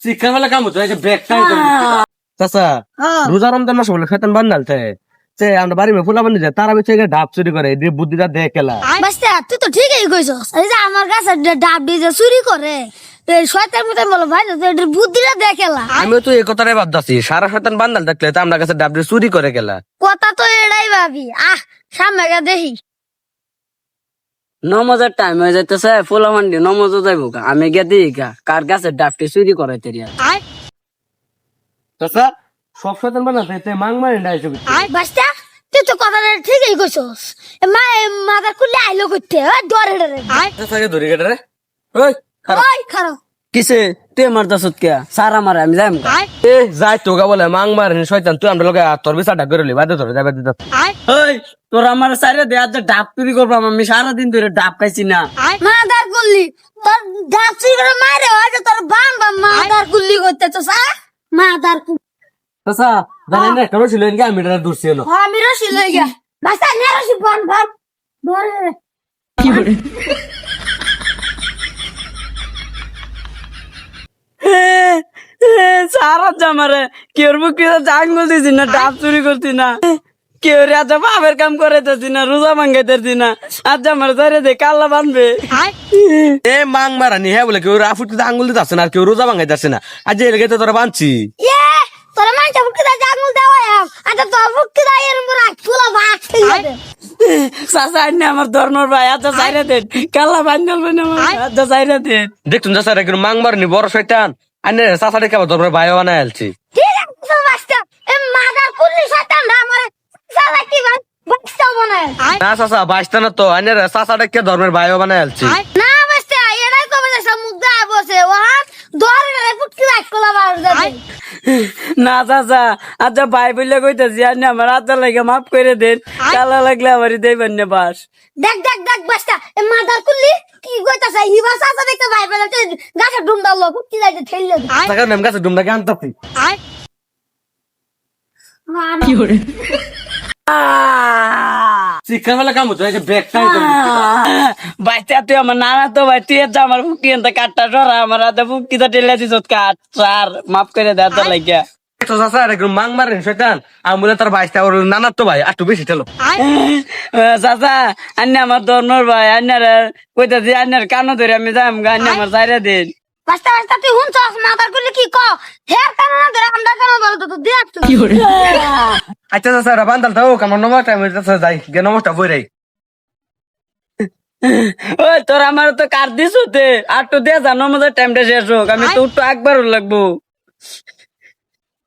শিক্ষা বেলা কাম হতো ব্যাগ চাচা রোজা রমজান মাস বলে শয়তান বান্ধালতে আমরা বাড়ি ফুলা বান্ধি যায় তারা বেঁচে ডাব চুরি করে বুদ্ধিটা দেয় কেলা। বাস্তা তুই তো ঠিকই কইছস, এই যে আমার কাছে ডাব দিয়ে যে চুরি করে শয়তান মতন বলো ভাই এটার বুদ্ধিটা দেখেলা। আমিও তো এই কথাটাই ভাবতাছি, সারা শয়তান বান্ধাল দেখলে তো আমরা কাছে ডাব দিয়ে চুরি করে কেলা। কথা তো এটাই ভাবি, সামনে গা দেখি নমজের টাইম হয়ে যাইতেছে, ফুলা মান্ডি নমজও যাইবো গা। আমি গিয়ে দিই গা কার গাছের ডাবটি চুরি করে তেরিয়া। চাচা সব শয়তান বান্ধালতে মাং মারি না এসব। বাস্তা তুই তো কথাটা ঠিকই কইছস, মাদার কুলে আইলো করতে ডরে ডরে। চাচাকে ধরি কেটে রে ওই ওই খারাপ কিসে তুই আমার দাসত কে সারা মারে আমি যাইম গা। এ যাই তোগা বলে মাং মারেন শয়তান, তুই আমরা লগে তোর বিচার ডাক করে লি বাদে ধরে যাবে দিতে। ওই তোর আমার সাইরে দে আজ ডাব চুরি করবাম, আমি সারাদিন ধরে ডাব খাইছি না। মাদার কুল্লি তোর ডাব চুরি করে মারে হয়তো তোর বাম বাম মাদার কুল্লি করতে তো মাদার কুল্লি। চাচা জানেন না কেন ছিল কি আমি এটা দূরছি না। আমি রসি লই গা বাস্তা নে রসি বন বন ধরে কি করে সারা জামারে কেউর বুক আঙ্গুল দিছি না, ডাব চুরি করছি না, কেউ আজ বাপের কাম করাইতেছি না, রোজা ভাঙ্গাইতেছি না, আজ আমার ধরে দে কাল্লা বানবে। এ মাং মারানি হ্যাঁ বলে কেউ রাফুট আঙ্গুল দিতে আসছে না আর কেউ রোজা ভাঙাইতে আসছে না, আজ এলাকায় তো তোরা বানছি। এ তোর মানটা বুকে দা আঙুল দেওয়া আচ্ছা তোর বুকে দা এর মুরা ফুলা ভাত খেয়ে দে। চাচা আইনে আমার ধর্মর ভাই আজ চাইরে দেন কাল্লা বান্ধব না, আজ চাইরে দেন। দেখতুন চাচা একটু মাং মারানি বড় শয়তান আনে চাচা ডেকে আবার তোর ভাই বানায় আলছি। ঠিক আছে বাস্তা এ মাদার কুল্লি শয়তান না আমারে সালা কি বাস্তা বানায় না চাচা বাঁচতে না তো আনে চাচা ডেকে ধর্মের ভাই বানায় আলছি। না বাস্তা এটাই কবে যে মুগ্ধা বসে ওহা দরে ফুটকি রাখ কোলা মার যাবে না চাচা আজ ভাই বললে কইতেছি আইনে আমার আজ লাগে মাফ করে দেন, কালা লাগলে আমারই দেবেন না বাস। দেখ দেখ দেখ বাস্তা এ মাদার কুল্লি কি কইতাছে হিবা চাচা দেখতে ভাই বলে গাছে ডুমডাল লোক কি যাইতে ঠেললে চাচা নেম গাছে ডুমটাকে আনতাছি। কি করে শিক্ষা বেলা কাম হতো ব্যাগটা বাইতে তুই আমার নানা তো ভাই তুই আমার ফুকি এনতে কাটটা সরা আমার আদা ফুকিটা টেলে দিছ কাট স্যার মাফ করে দে আদা লাগিয়া। চাচা একটু মাং মারেন শয়তান আমি বলে তার বাইশটা ওর নানার তো ভাই একটু বেশি ঠেলো। চাচা আন্নে আমার ধর্মর ভাই আন্নার কইতাছি আন্নার কানো ধরে আমি যাইম গা, আন্নে আমার সাইরা দিন। বাস্তা বাস্তা তুই হুনছস মাদার কুল্লি কি ক হের কান না ধরে আমরা কেন বল তো দেখ তুই কি করে আচ্ছা চাচা বান্দাল থাও আমার নম্বর টাইম চাচা যাই গে নমস্কার বই রাই। ওই তোর আমার তো কার দিস হতে আর তো দিয়ে জানো আমাদের টাইমটা শেষ হোক, আমি তো একবার লাগবো।